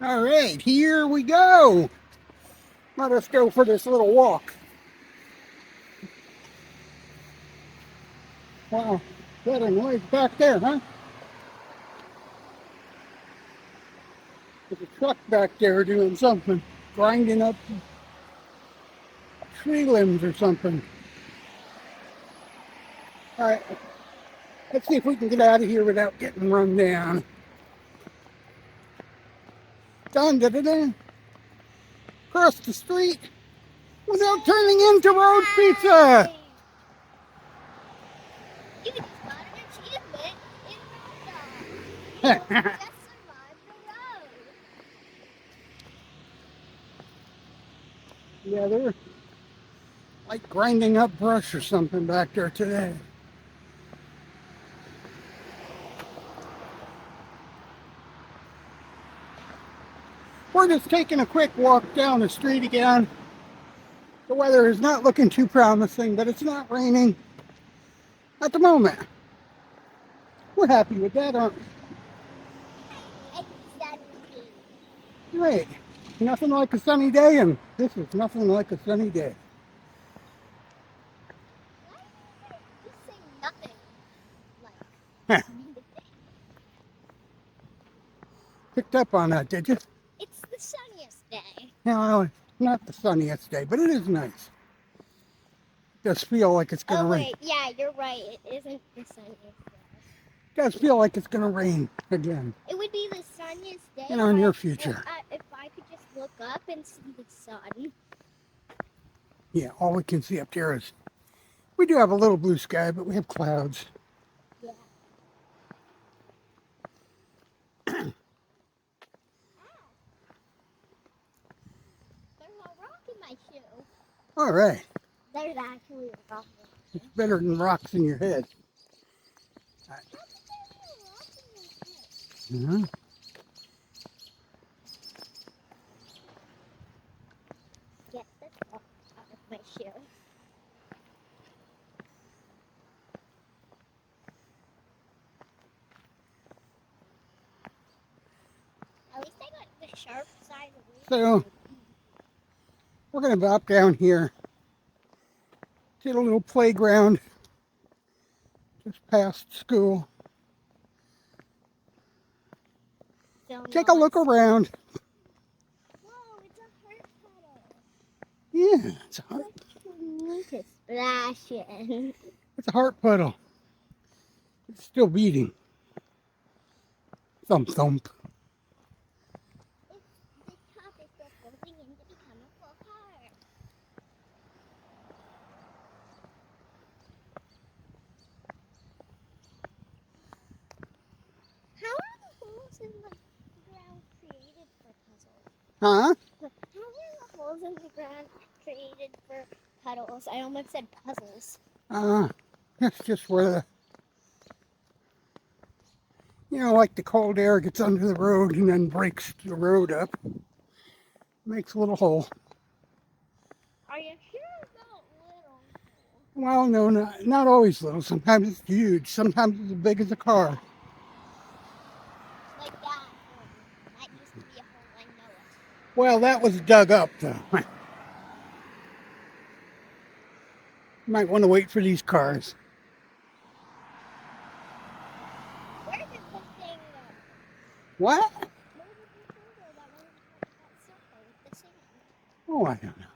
All right, here we go. Let us go for this little walk. Wow, got a noise back there, huh? There's a truck back there doing something, grinding up tree limbs or something. All right, let's see if we can get out of here without getting run down. Dun, da, da, da. Across the street without turning into road pizza. You just got an achievement in Road Dog. You just survived the road. Yeah, they're like grinding up brush or something back there today. We're just taking a quick walk down the street again. The weather is not looking too promising, but it's not raining at the moment. We're happy with that, aren't we? Great. Nothing like a sunny day, and this is nothing like a sunny day. You say nothing like Picked up on that, did you? it's the sunniest day. No, not the sunniest day, but it is nice. It does feel like it's gonna rain. Wait, yeah, you're right. It isn't the sunniest day. It does feel like it's gonna rain again. It would be the sunniest day In our near future. if I could just look up and see the sun. Yeah, all we can see up there is, we do have a little blue sky, but we have clouds. Yeah. There's a rock in my shoe. All right. There's actually a rock in my shoe. It's better than rocks in your head. How could there be a rock in my head? Mm-hmm. Get this rock out of my shoe. At least I got the sharp side of it. So, we're going to bop down here to the little playground just past school. Take a look around. Whoa, it's a heart puddle. Yeah, it's a heart. Look at splashing. It's a heart puddle. It's still beating. Thump, thump. The top is still folding in to become a full heart. How are the holes in the ground created for puzzles? Huh? How are the holes in the ground created for puddles? I almost said puzzles. That's just where like the cold air gets under the road and then breaks the road up. Makes a little hole. Are you sure about little? Well, no, not always little. Sometimes it's huge. Sometimes it's as big as a car. Like that hole. That used to be a hole, I know it. Well, that was dug up, though. You might want to wait for these cars. Where did the thing go? What? Where did the thing go that went that circle with the sand? Oh, I don't know.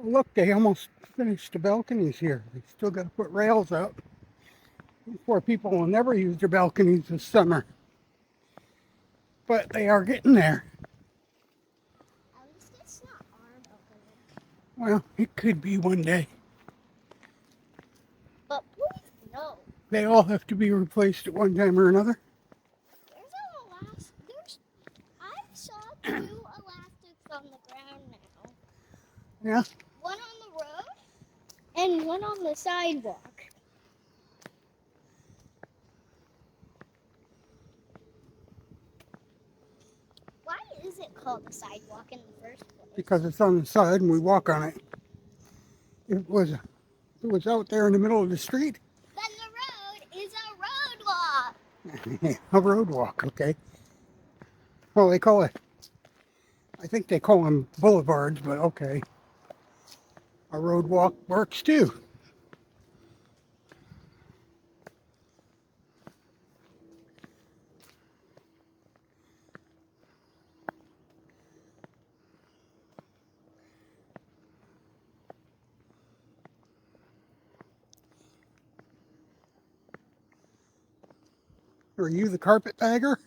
Look, they almost finished the balconies here. They still got to put rails up. These poor people will never use their balconies this summer. But they are getting there. At least it's not our balcony. Well, it could be one day. But please no. They all have to be replaced at one time or another. I saw two elastics on the ground now. Yeah. One on the road and one on the sidewalk. Why is it called a sidewalk in the first place? Because it's on the side and we walk on it. If it was out there in the middle of the street, Then the road is a road walk. A road walk, okay. Well, they call it, I think they call them boulevards, but okay. A road walk works too. Are you the carpetbagger?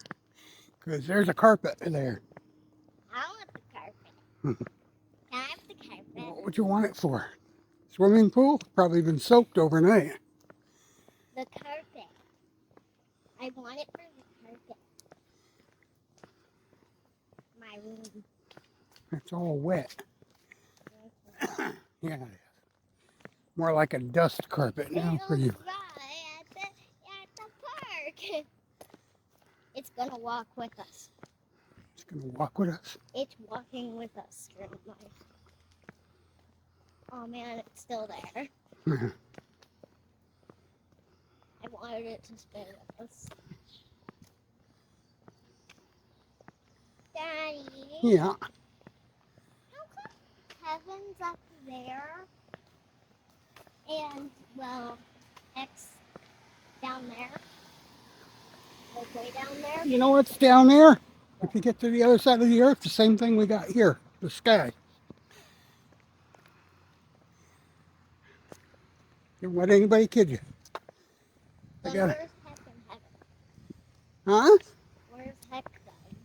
Because there's a carpet there. I want the carpet. Can I have the carpet? What would you want it for? Swimming pool? Probably been soaked overnight. The carpet. I want it for the carpet. My room. It's all wet. Yeah, it is. More like a dust carpet now for you. At the park. It's gonna walk with us. It's going to walk with us. It's walking with us through life. Oh man, it's still there. I wanted it to stay with us. Daddy. Yeah. How come heaven's up there? And, well, X down there? Like way down there? You know what's down there? If you get to the other side of the earth, the same thing we got here, the sky. Don't let anybody kid you. But got where's it. heck in heaven? Huh? Where's heck though?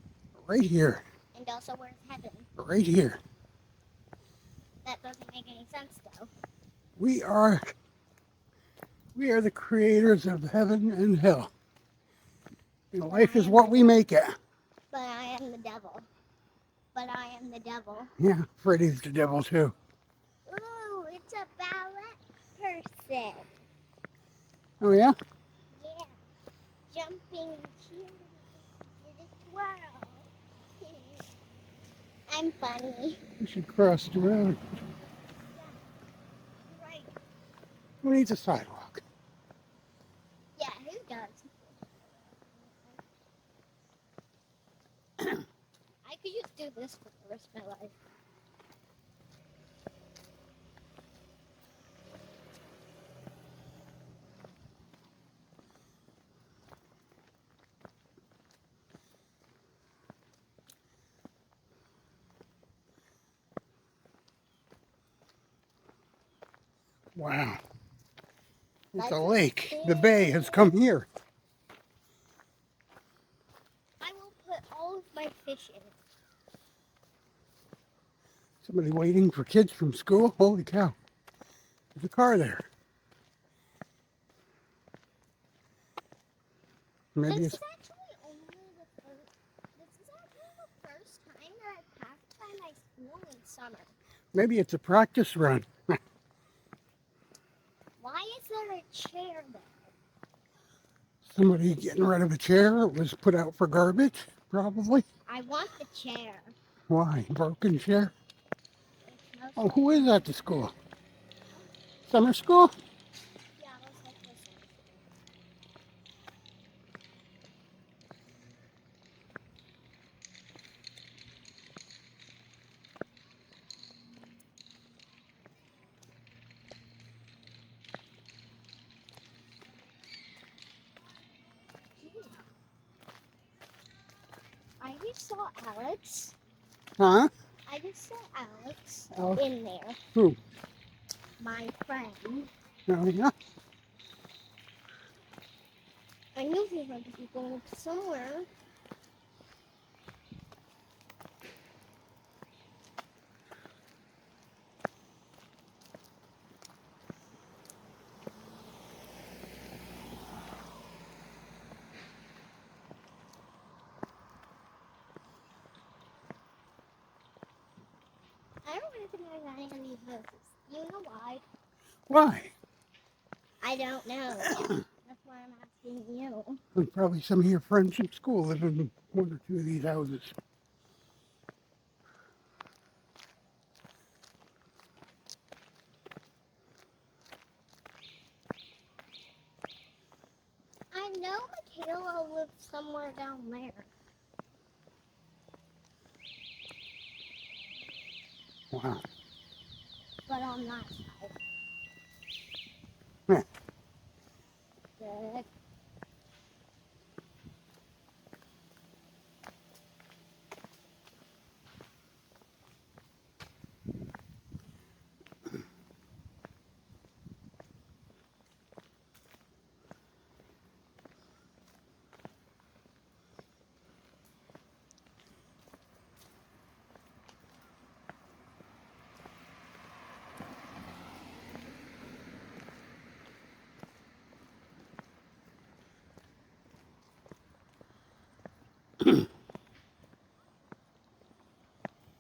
Right here. And also where's heaven? Right here. That doesn't make any sense though. We are the creators of heaven and hell. And life is what we make it. But I am the devil. But I am the devil. Yeah, Freddy's the devil too. Ooh, it's a ballet person. Oh yeah? Yeah. Jumping to the twirl. I'm funny. We should cross the road. Right. Who needs a sidewalk? Yeah, who does? I could just do this for the rest of my life. Wow. It's That's a lake. The bay has come here. I will put all of my fish in. Somebody waiting for kids from school? Holy cow. There's a car there. Maybe This it's is actually the first time that I passed by my school in summer. maybe it's a practice run. Why is there a chair there? Somebody getting rid of a chair. It was put out for garbage, probably. I want the chair. Why? Broken chair? It smells Oh, who is at the school? Summer school? Yeah, it looks like this. I just saw Alex. Huh? I just saw Alex Alex? in there. Who? My friend. Oh, yeah. I knew he had to be going somewhere. I don't recognize any of these houses. You know why? Why? I don't know. That's why I'm asking you. And probably some of your friends from school live in one or two of these houses. I know Yellow lives somewhere down there. Wow. But on that side. Huh. Good.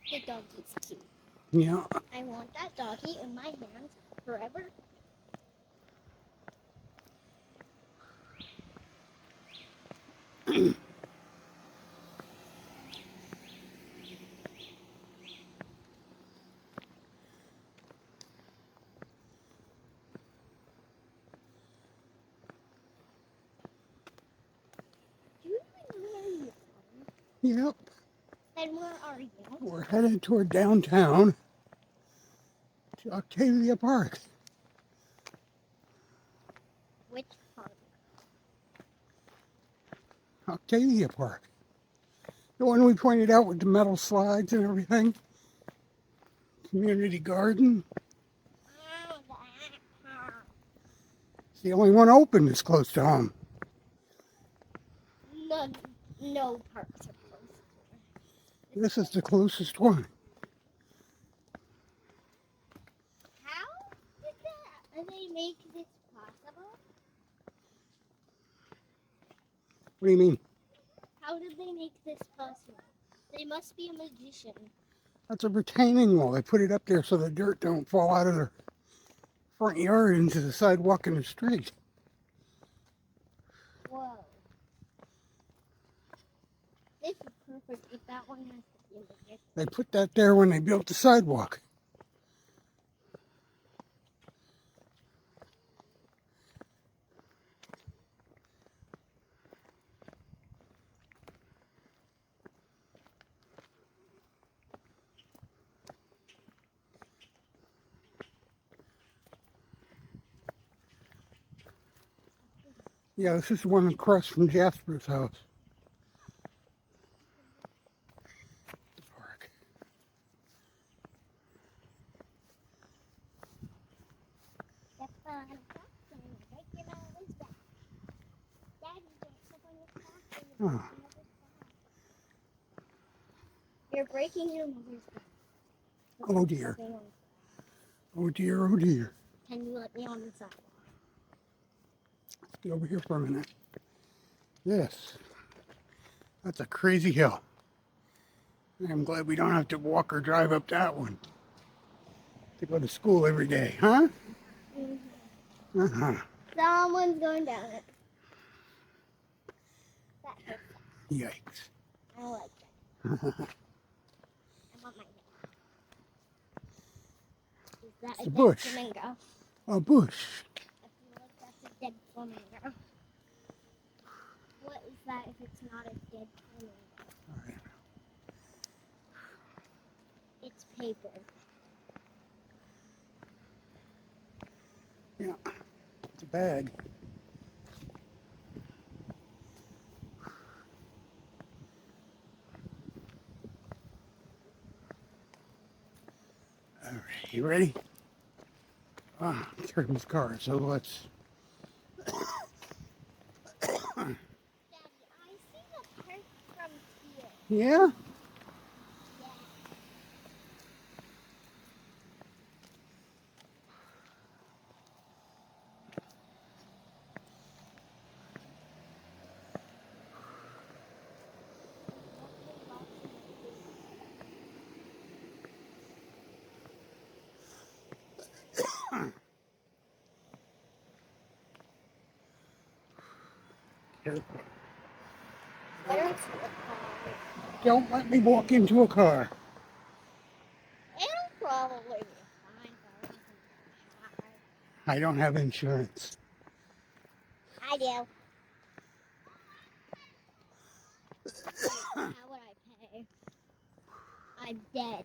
The doggy's cute. Yeah. I want that doggy in my hands forever. Do you even know where you are? Yep. And where are you? We're headed toward downtown to Octavia Park. Which part? Octavia Park. The one we pointed out with the metal slides and everything. Community garden. Oh, that part. It's the only one open that's close to home. No parks are close to This is the closest one. How did they make this possible? What do you mean? How did they make this possible? They must be a magician. That's a retaining wall. They put it up there so the dirt don't fall out of their front yard into the sidewalk in the street. Whoa. This is perfect, but that one has to be a magician. They put that there when they built the sidewalk. Yeah, this is the one across from Jasper's house. The park. Step on a box and break your nose back. Daddy, don't step on your box and break your mother's back. You're breaking your mother's back. Oh dear. Oh dear, oh dear. Can you let me on the sidewalk? Let's get over here for a minute. Yes. That's a crazy hill. I'm glad we don't have to walk or drive up that one to go to school every day, huh? Mm-hmm. Uh-huh. Someone's going down it. That hurts. Yikes. I don't like that. I want my hand. Is that It's a a dead bush. flamingo? A bush. I feel like that's a dead flamingo. What is that if it's not a dead flamingo? All right. It's paper. Yeah. It's a bag. All right. You ready? Ah, Kirby's car. So let's. Daddy, I see the park from here. Yeah? Yeah. Careful. Where's the car? Don't let me walk into a car. It'll probably be fine if I I don't have insurance. I do. I'm dead.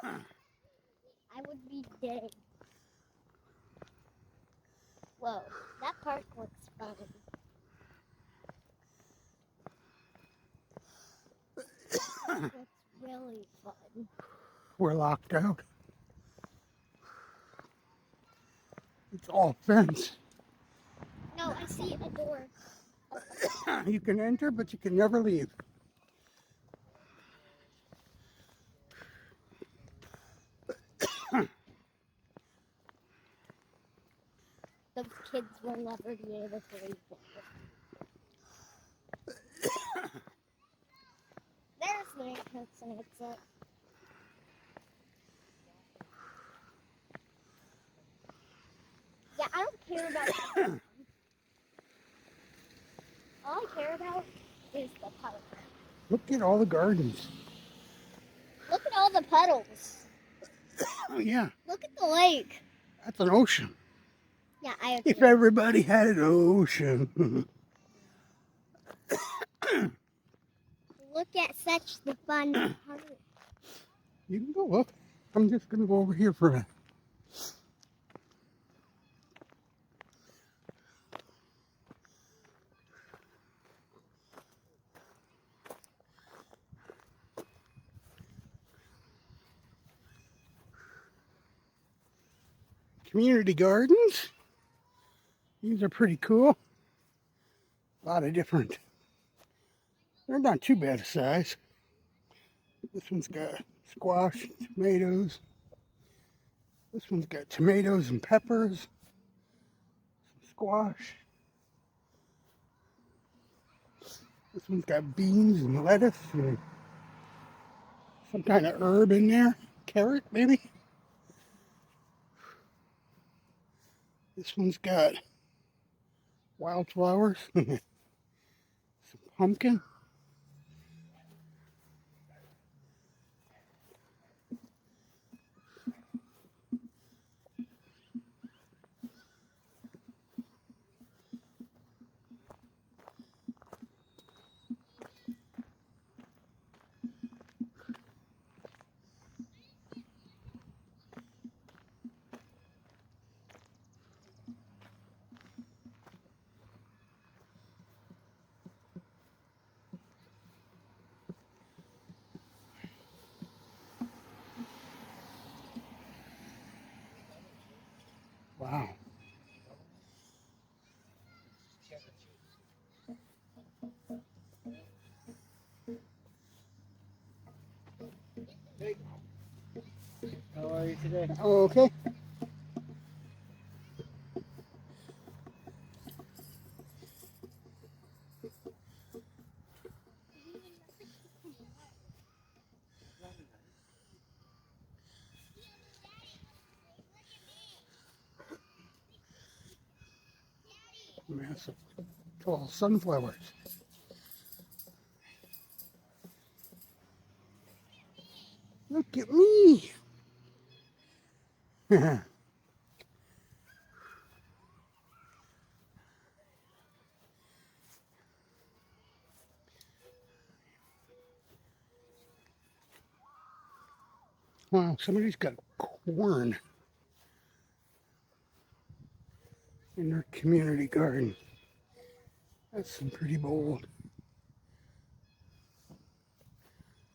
I would be dead. Whoa, that park looks fun. Looks really fun. We're locked out. It's all fenced. No, I see a door. You can enter, but you can never leave. Those kids will never be able to leave there. There's the entrance and exit. Yeah, I don't care about that. All I care about is the puddle. Look at all the gardens. Look at all the puddles. Oh yeah, Look at the lake. that's an ocean. Yeah, I agree. If everybody had an ocean. Look at such the fun part. You can go look. I'm just going to go over here for a minute. Community gardens. These are pretty cool. A lot of different. They're not too bad a size. This one's got squash, tomatoes. This one's got tomatoes and peppers. Some squash. This one's got beans and lettuce and some kind of herb in there. Carrot, maybe. This one's got wildflowers. Some pumpkin. Wow. How are you today? Okay. Massive tall sunflowers. Look at me. Wow, somebody's got corn in their community garden. That's some pretty bold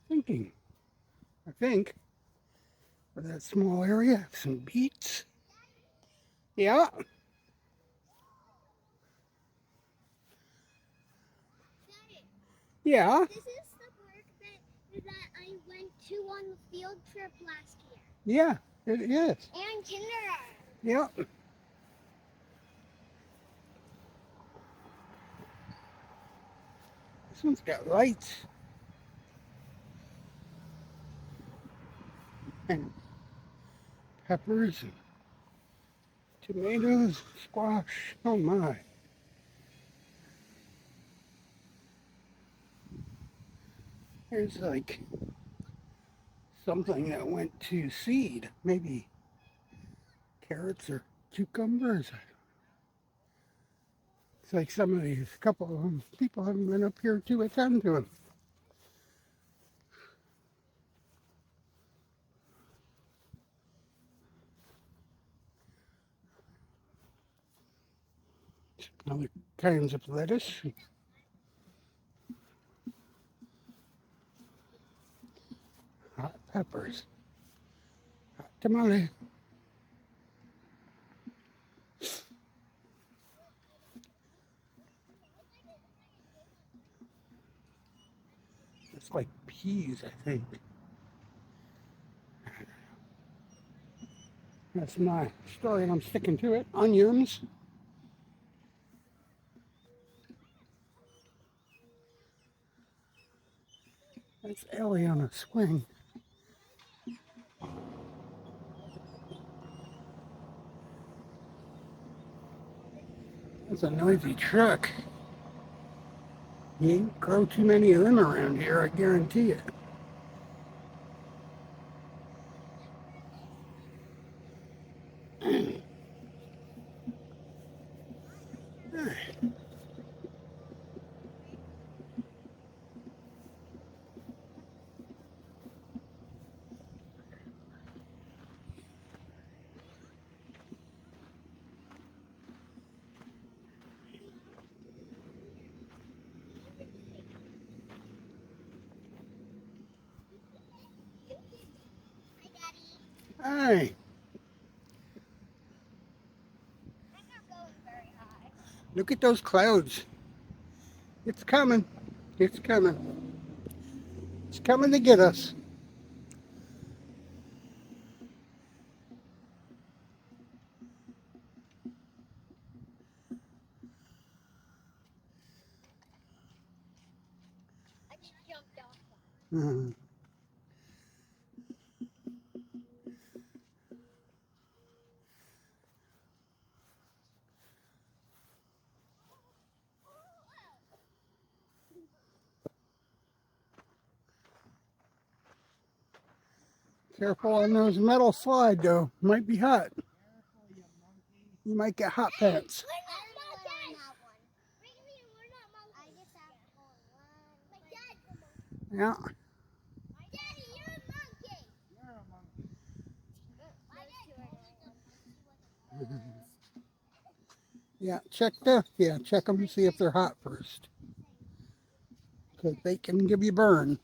thinking. I think for that small area, some beets. Yeah. Yeah. This is the park that I went to on the field trip last year. Yeah, it is. And kindergarten. Yeah. This one's got lights. And peppers and tomatoes, squash. Oh my. There's like something that went to seed. Maybe carrots or cucumbers. It's like some of these couple of them, people haven't been up here to attend to them. Other kinds of lettuce. Hot peppers. Hot tamale. It's like peas, I think. That's my story and I'm sticking to it. Onions. That's Ellie on a swing. That's a noisy truck. You ain't grow too many of them around here, I guarantee it. Hey, I'm not going very high. look at those clouds. It's coming. It's coming. It's coming to get us. I just jumped off. Mhm. Careful on those metal slide though. Might be hot. You might get hot pants. We're not monkeys. Really, we're not monkeys. I just have to go one. My dad's a monkey. Yeah. Daddy, you're a monkey. You're a monkey. Yeah, check them and see if they're hot first. Because they can give you burn.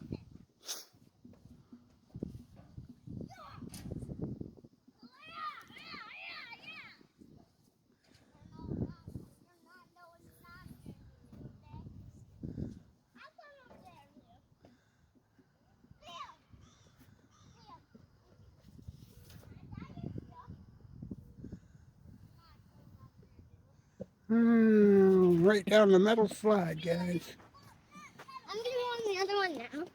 Right down the metal slide, guys. I'm gonna go on the other one now.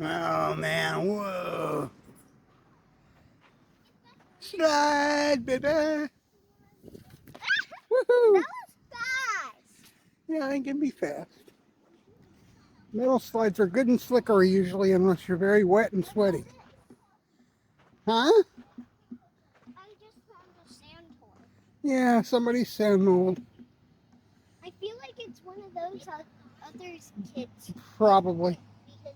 Oh man, whoa. Slide, baby. That Woohoo. was fast. Yeah, it can be fast. Metal slides are good and slippery usually unless you're very wet and sweaty. Huh? I just found a sand toy. Yeah, somebody's sand mold. I feel like it's one of those others kids. Probably. Because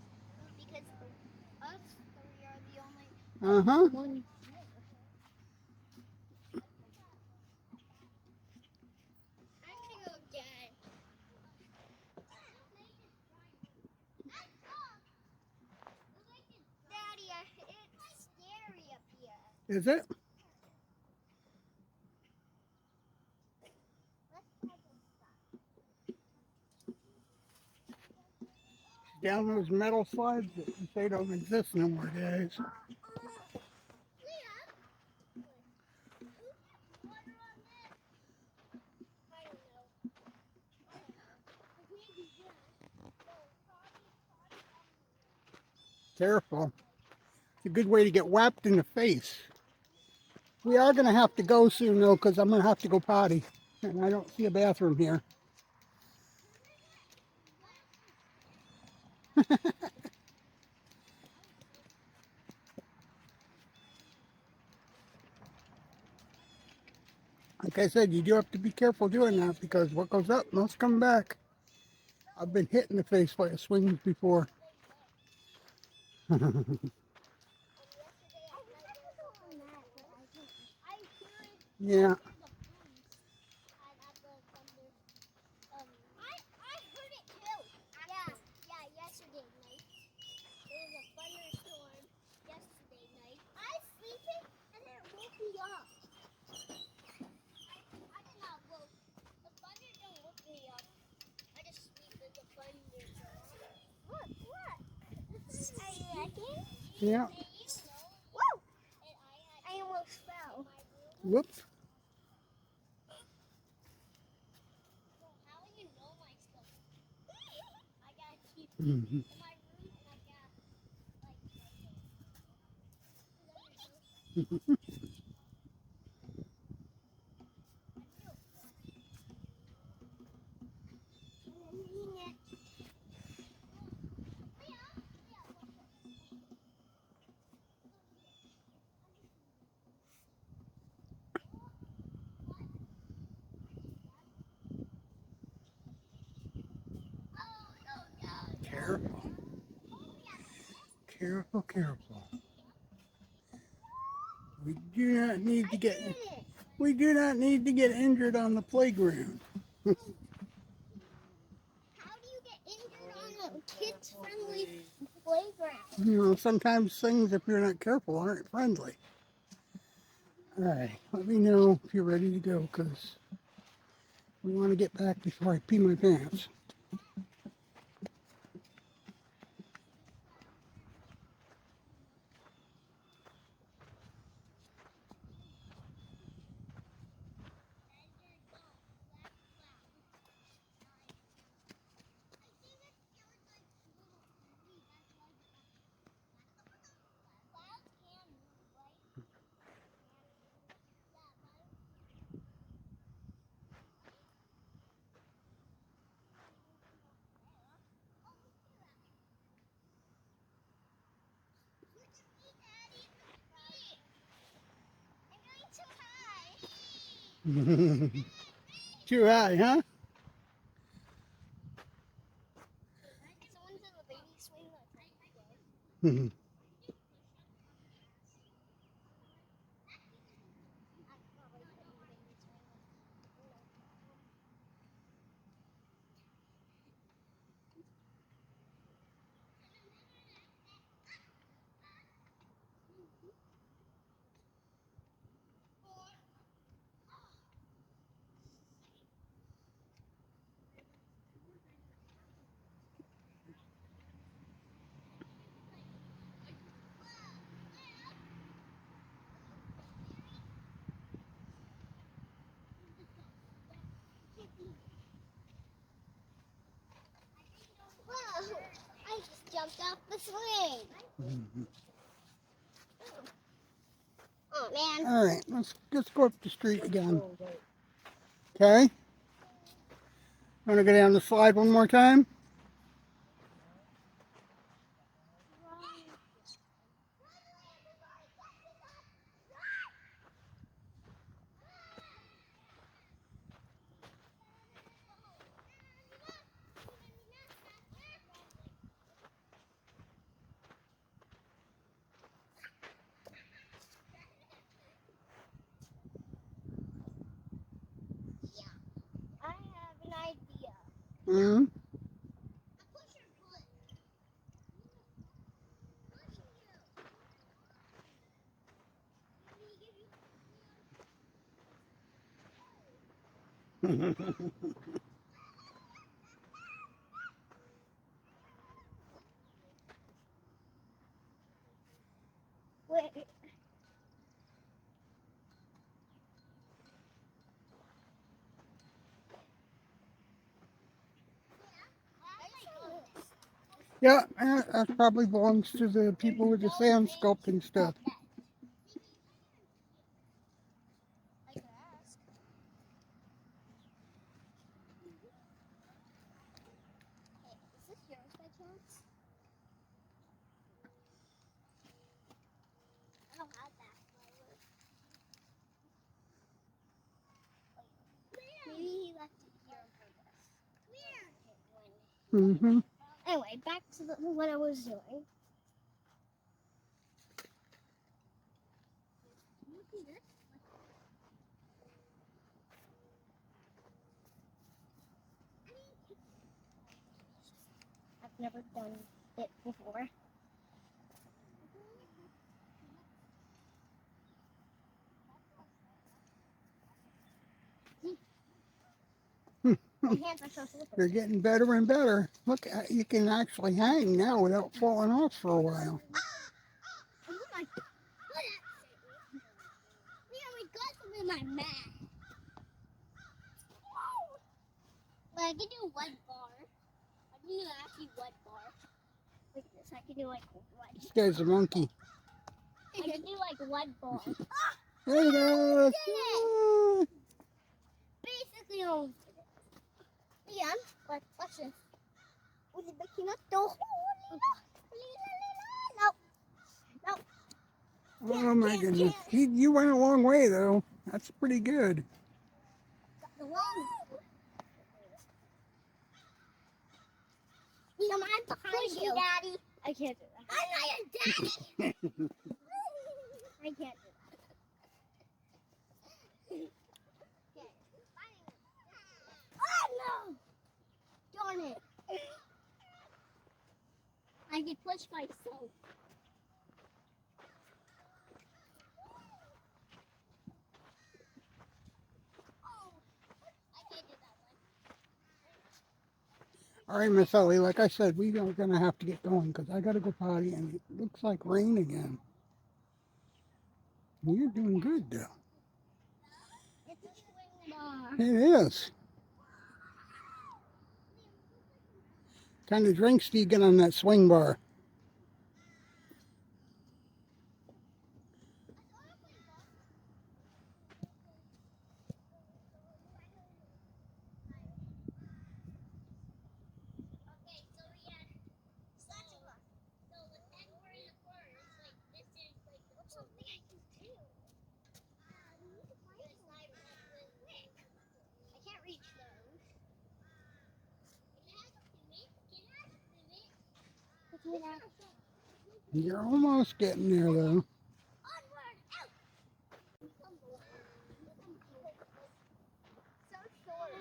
us three are the only Uh-huh. one. I'm gonna go again. Daddy, it's scary up here. Is it? Let's try this stuff. Down those metal slides, they don't exist no more, guys. Leah, who put water on this? I don't know. Maybe yes. So, Careful. It's a good way to get whapped in the face. We are going to have to go soon, though, because I'm going to have to go potty. And I don't see a bathroom here. Like I said, you do have to be careful doing that because what goes up must come back. I've been hit in the face by a swing before. Yeah. I heard it too. Yeah, yesterday night. There was a thunderstorm yesterday night. I was sleeping and it woke me up. I did not woke. The thunder didn't wake me up. I just sleep with the thunderstorm. What? Are you ready? Yeah. Whoa! I almost fell. Whoops. How do you know my stuff? I gotta keep Mhm. in my room and I got like Careful. Careful, careful. We do not need to get injured on the playground. how do you get injured on a kids-friendly playground? You know, sometimes things, if you're not careful, aren't friendly. All right, let me know if you're ready to go because we want to get back before I pee my pants. Too high, huh? Whoa! I just jumped off the swing. Oh man. All right, let's go up the street again. Okay? Want to go down the slide one more time? I have an idea. Mm-hmm. Wait. Yeah, that probably belongs to the people with the sand sculpting stuff. I could ask. Hey, is this yours by chance? I don't have that flower. Maybe he left it here on purpose. Mm-hmm. Anyway, back to what I was doing. I've never done it before. My hands are so slippery. They're getting better and better. Look, you can actually hang now without falling off for a while. Oh my god. We got some in my mat. But I can do one bar. I can do actually one bar. Like this. I can do like one. This guy's a monkey. I can do like one bar. There he goes. Basically almost did it. Yeah, but watch this. Was it making up the hole? No. Oh my goodness. You went a long way though. That's pretty good. The long. Come on, behind you, Daddy. I can't do that. I'm not your daddy. I can't do that. Oh no! Darn it! I can push myself. Oh, I can't do that one. All right, Miss Ellie, like I said, we are going to have to get going because I got to go potty and it looks like rain again. You're doing good though. It's a swing bar. It is. What kind of drinks do you get on that swing bar? Okay, so we had spatula. So when we're in the forest, like this is like what's something I can do? I can't reach those. You're almost getting there though. Onward, out! So short.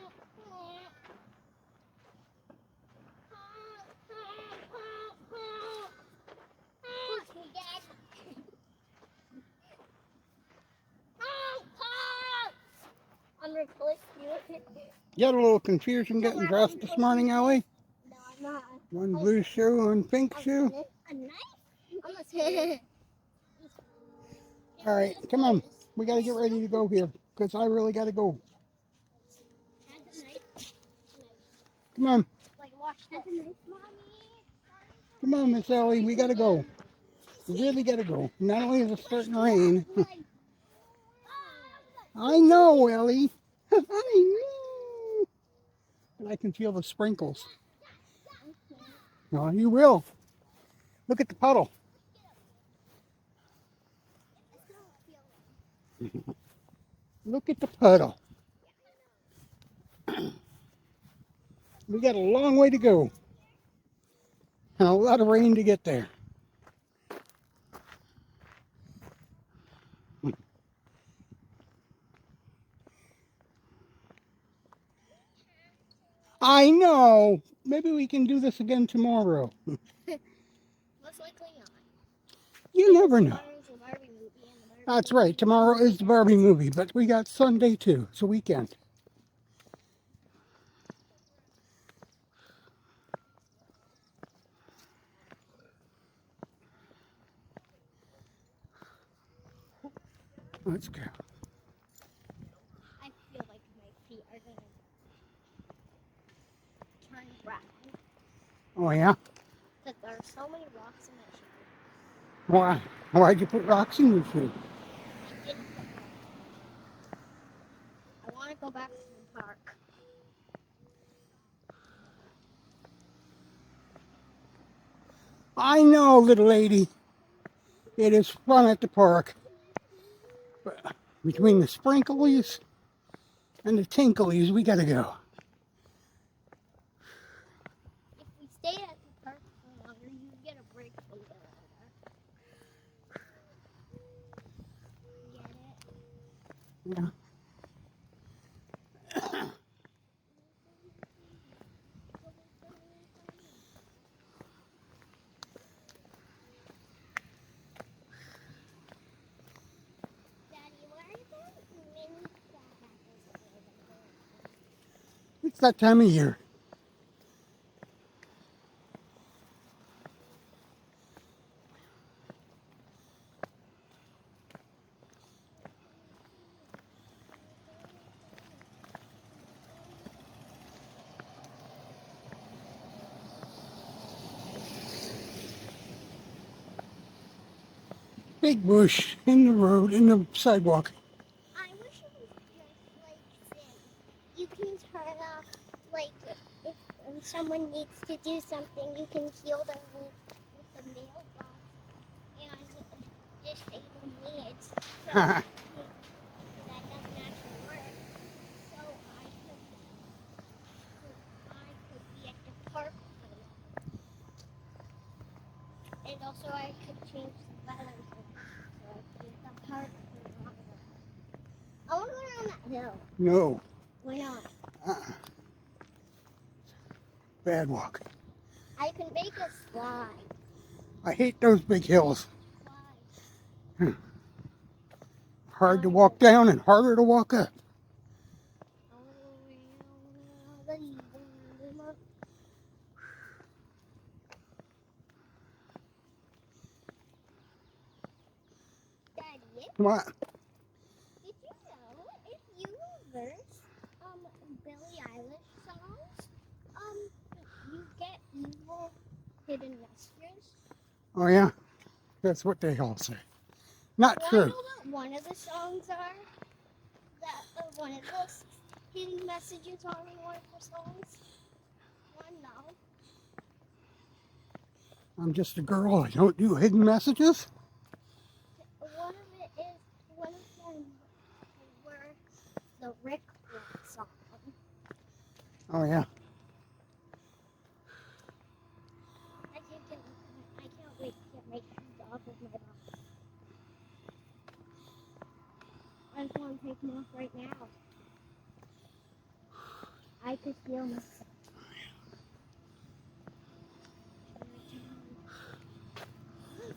Push me, Dad. I'm gonna push you. You had a little confusion getting dressed this morning, Ellie? No, I'm not. One blue shoe, one pink shoe. A knife? I'm gonna say All right, come on. We got to get ready to go here because I really got to go. Come on. Like, watch this. Come on, Miss Ellie. We got to go. We really got to go. Not only is it starting to rain. I know, Ellie. I know. But I can feel the sprinkles. Oh, you will. Look at the puddle. Look at the puddle. We got a long way to go. And a lot of rain to get there. I know. Maybe we can do this again tomorrow. Most likely not. You never know. That's right. Tomorrow is the Barbie movie, but we got Sunday too. It's a weekend. Let's go. I feel like my feet are gonna turn brown. Oh, yeah? Cause There are so many rocks in my shoe. Why? Why'd you put rocks in your shoe? I didn't put rocks. I want to go back to the park. I know, little lady. It is fun at the park. But between the sprinklies and the tinklies, we gotta go. If we stay at the park for longer, you get a break from the weather. Get it? Yeah. Daddy, why are there mini crab apples everywhere? It's that time of year. Big bush in the road, in the sidewalk. I wish it was just like this. You can turn off, like, if someone needs to do something, you can heal them with the mailbox and disable needs. So that doesn't actually work. So I could be at the park for now. And also I could change the weather so I could be at the park for longer. I want to go around that hill. No. Why not? Bad walk. I can make a slide. I hate those big hills. Why? Hard to walk down and harder to walk up. Daddy, What? did you know if you reverse Billie Eilish songs, you get evil hidden messages? Oh yeah? That's what they all say. Not Well, I true. know what one of the songs are. That one of those hidden messages are in one of the songs. One, no. I'm just a girl. I don't do hidden messages. One of it is one of them were the Rick song. Oh yeah. I can't wait to get my shoes off of my box. I just want to take them off right now. I could feel myself.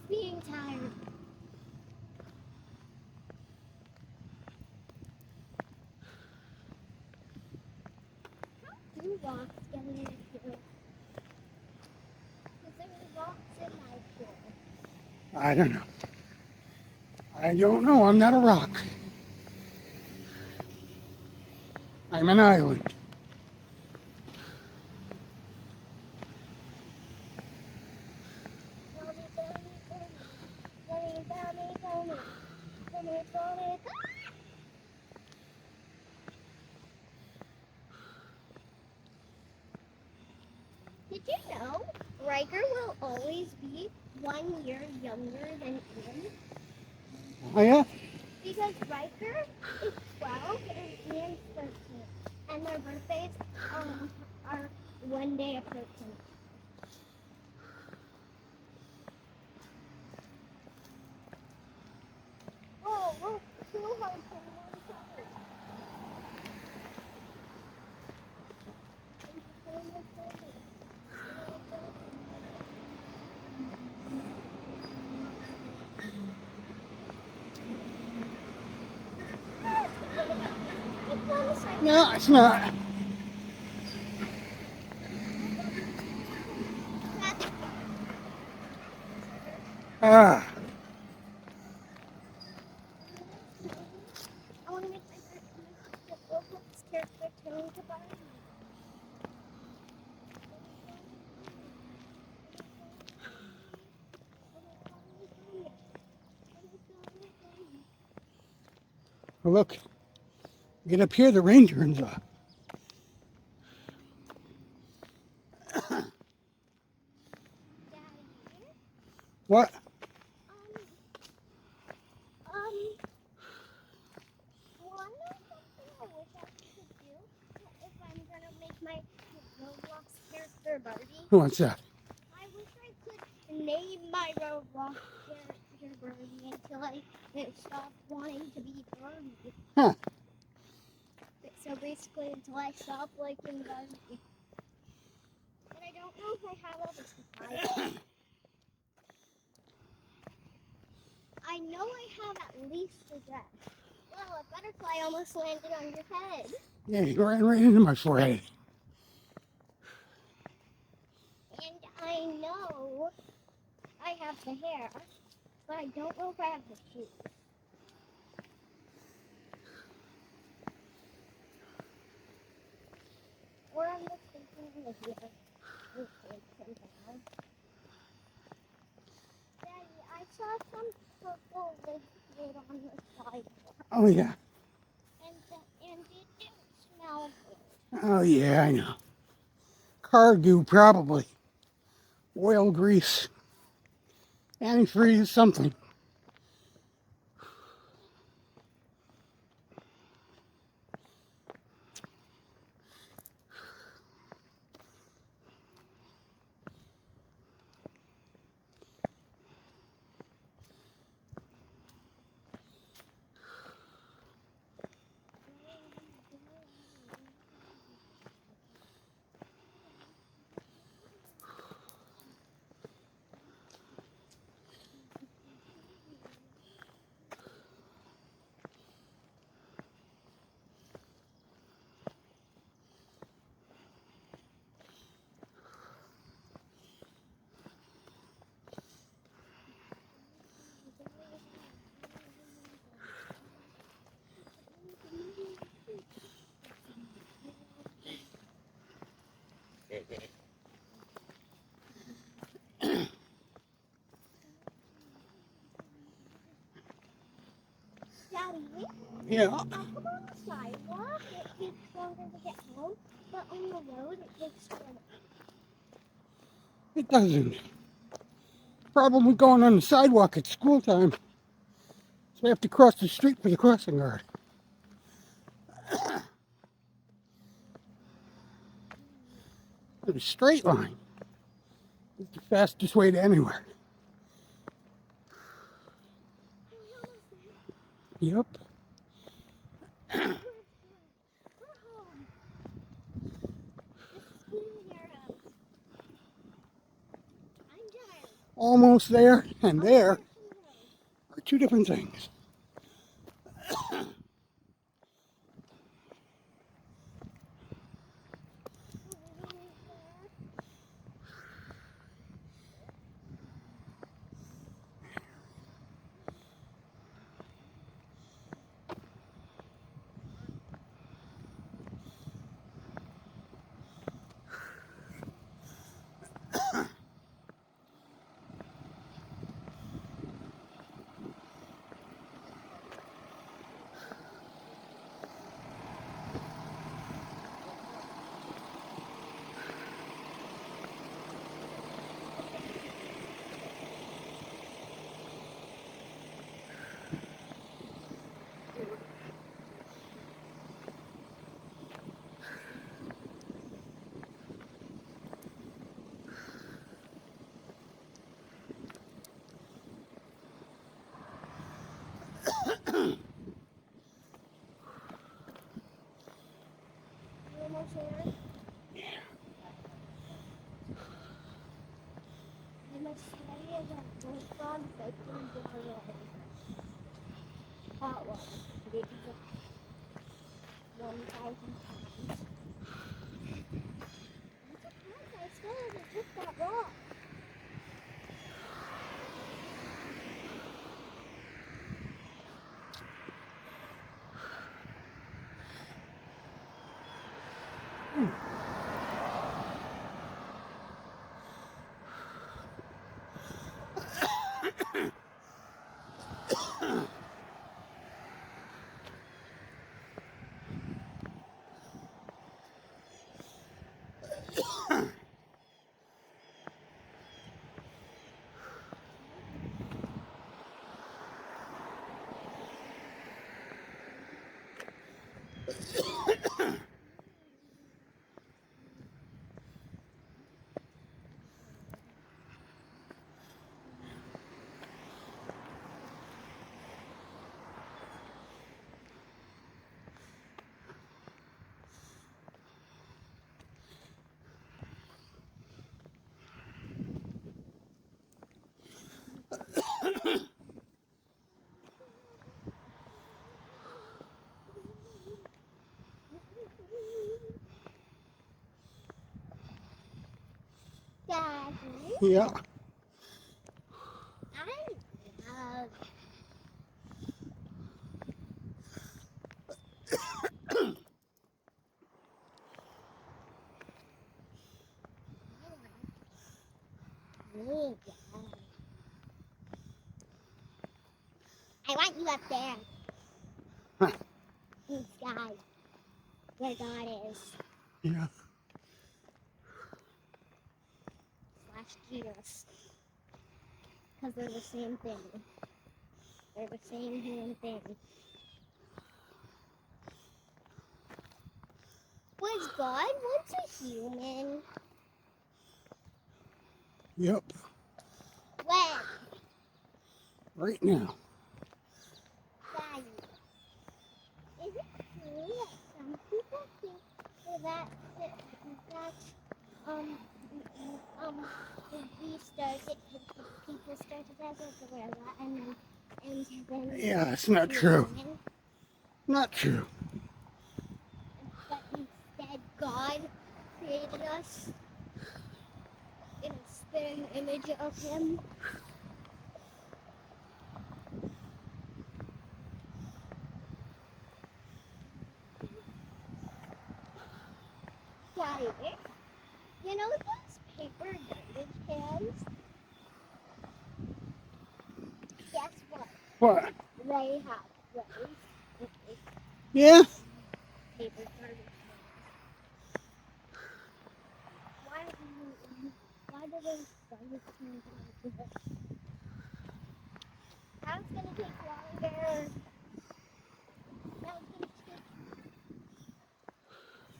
Being tired. How do rocks get in your shoe? Because there were rocks in my shoe. I don't know. I don't know. I'm not a rock. I'm an island. Did you know Riker will always be 1 year younger than Ian? Oh yeah? Because Riker is 12 and Ian's 13. And their birthdays are 1 day apart. Oh, look, two hearts in one color. No, it's not. Ah. I want to make my Roblox character turn into Barbie. Oh, look. Get up here, the rain turns off. Daddy, What? wanna know something I wish I could do if I'm gonna make my Roblox character Barbie? What's that? I wish I could name my Roblox character Barbie until I stop wanting to be Barbie. Huh. So basically until I stop liking Barbie. But I don't know if I have all the supplies. I know I have at least a dress. Well, a butterfly almost landed on your head. Yeah, you ran right into my forehead. And I know I have the hair, but I don't know if I have the shoes. Or I'm just thinking of the hair. Daddy, I saw some purple liquid on the sidewalk. Oh, yeah. And it didn't smell good. Oh, yeah, I know. Car goo, probably. Oil grease. Antifreeze, something. Daddy, Yeah. up on the sidewalk, it takes longer to get home, but on the road, it takes forever. It doesn't. Problem with going on the sidewalk at school time. So we have to cross the street for the crossing guard. A straight line. It's the fastest way to anywhere. Yep. We're home. This is near us. I'm tired. Almost there and there Road. are two different things. Almost there. I'm as sweaty as a bullfrog biking down a hot water. Maybe 1,000 times. I'm surprised I still haven't hit that rock. Daddy, Yeah. I love me, Dad. I want you up there Huh. in the sky where God is. Yeah. Slash Jesus. Because they're the same thing. They're the same human thing. Was God once a human? Yep. When? Right now. Daddy. Is it true that some people think that we started, people started as a gorilla and then Yeah, it's not to a true. human, Not true. but instead God created us in a spitting image of Him? Daddy, you know those paper garbage cans? Guess what? What? They have those Yeah? paper garbage cans. Why do those garbage cans like this? Now it's gonna take longer. Now it's gonna take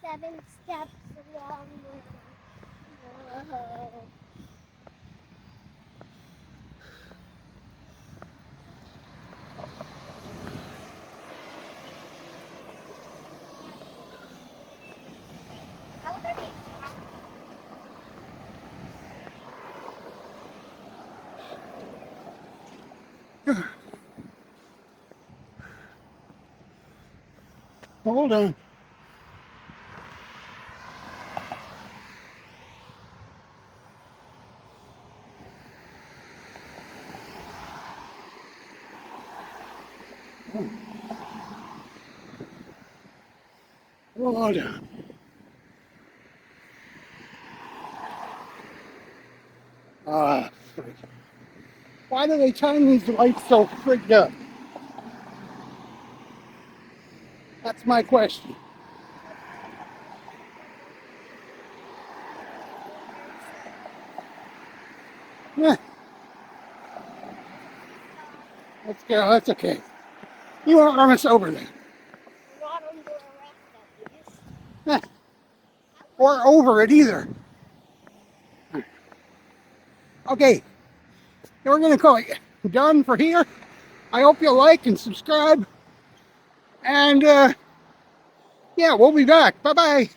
7 steps longer. Whoa. How would that be? Hold on. Hold on. Why do they time these lights so frigged up? That's my question. Yeah, let's go. That's okay. You won't run us over then. Not under arrest, at least. Yeah. Or over it either. Okay, we're going to call it done for here. I hope you'll like and subscribe. And yeah, we'll be back. Bye-bye.